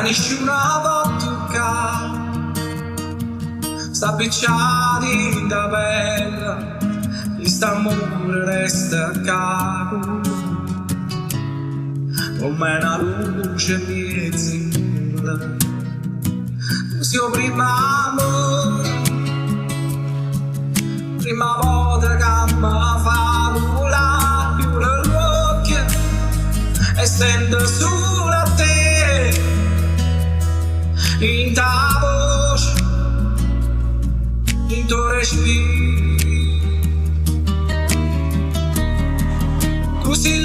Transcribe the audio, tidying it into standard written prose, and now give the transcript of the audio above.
nessuno può toccare, sta picciati da bella, e st'amore resta caro, come una luce mezzola, così prima amore, prima volta che mi fa volare più l'occhio e sento solo a te in ta voce, in tuo respiro, così